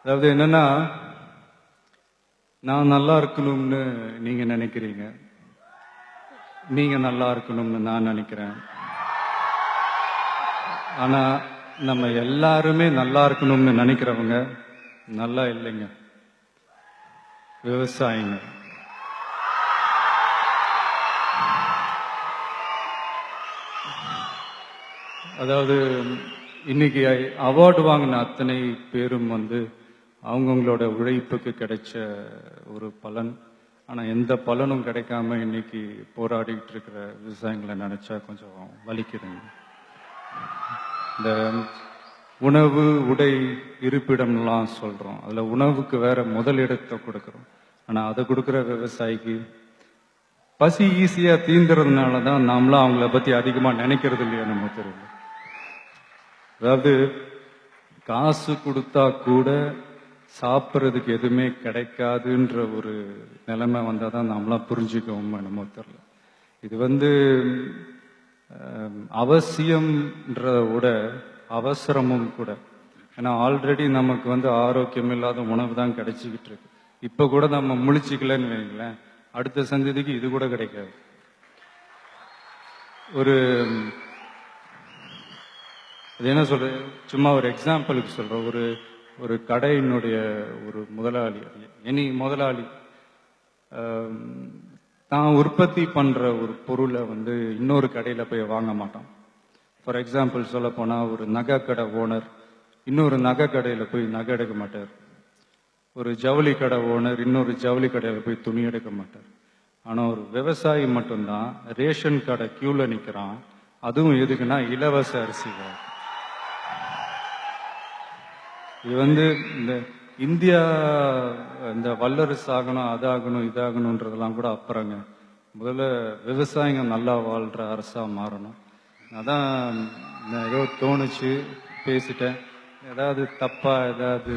அதாவது என்னன்னா, நான் நல்லா இருக்கணும்னு நீங்க நினைக்கிறீங்க, நீங்க நல்லா இருக்கணும்னு நான் நினைக்கிறேன். ஆனா நம்ம எல்லாருமே நல்லா இருக்கணும்னு நினைக்கிறவங்க நல்லா இல்லைங்க, விவசாயிங்க. அதாவது இன்னைக்கு அவார்டு வாங்கின அத்தனை பேரும் அவங்கவுங்களோட உழைப்புக்கு கிடைச்ச ஒரு பலன். ஆனா எந்த பலனும் கிடைக்காம இன்னைக்கு போராடிட்டு இருக்கிற விவசாயிகளை நினைச்சா கொஞ்சம் வலிக்குதுங்க. இந்த உணவு, உடை, இருப்பிடம்லாம் சொல்றோம். அதுல உணவுக்கு வேற முதலிடத்தை கொடுக்கிறோம். ஆனா அதை கொடுக்கிற விவசாயிக்கு பசி ஈஸியா தீந்துறதுனால தான் நாமளும் அவங்கள பத்தி அதிகமா நினைக்கிறது இல்லையா நம்ம தெரியல. அதாவது காசு கொடுத்தா கூட சாப்பிட்றதுக்கு எதுவுமே கிடைக்காதுன்ற ஒரு நிலைமை வந்தால் தான் நாமளாம் புரிஞ்சுக்கவும் என்னமோ தெரியல. இது அவசியம்ன்றத விட அவசரமும் கூட. ஏன்னா ஆல்ரெடி நமக்கு ஆரோக்கியம் இல்லாத உணவு தான் கிடைச்சிக்கிட்டு இருக்கு. இப்போ கூட நம்ம முழிச்சிக்கலன்னு வைங்களேன், அடுத்த சந்ததிக்கு இது கூட கிடைக்காது. ஒரு அது என்ன சொல்ற, சும்மா ஒரு எக்ஸாம்பிளுக்கு சொல்றேன். ஒரு கடையினுடைய ஒரு முதலாளி, எனி முதலாளி தான் உற்பத்தி பண்ற ஒரு பொருளை இன்னொரு கடையில போய் வாங்க மாட்டான். ஃபார் எக்ஸாம்பிள் சொல்ல போனா, ஒரு நகை கடை ஓனர் இன்னொரு நகை கடையில போய் நகை எடுக்க மாட்டார். ஒரு ஜவுளி கடை ஓனர் இன்னொரு ஜவுளி கடையில போய் துணி எடுக்க மாட்டார். ஆனா ஒரு விவசாயி மட்டும்தான் ரேஷன் கடை கியூல நிக்கிறான். அதுவும் எதுக்குன்னா இலவச அரிசிகள். இது இந்த இந்தியா இந்த வல்லரசு ஆகணும், அதாகணும், இதாகணும்ன்றதெல்லாம் கூட அப்புறங்க. முதல்ல விவசாயிங்க நல்லா வாழ்ற அரசா மாறணும். அதான் ஏதோ தோணுச்சு பேசிட்டேன். ஏதாவது தப்பா ஏதாவது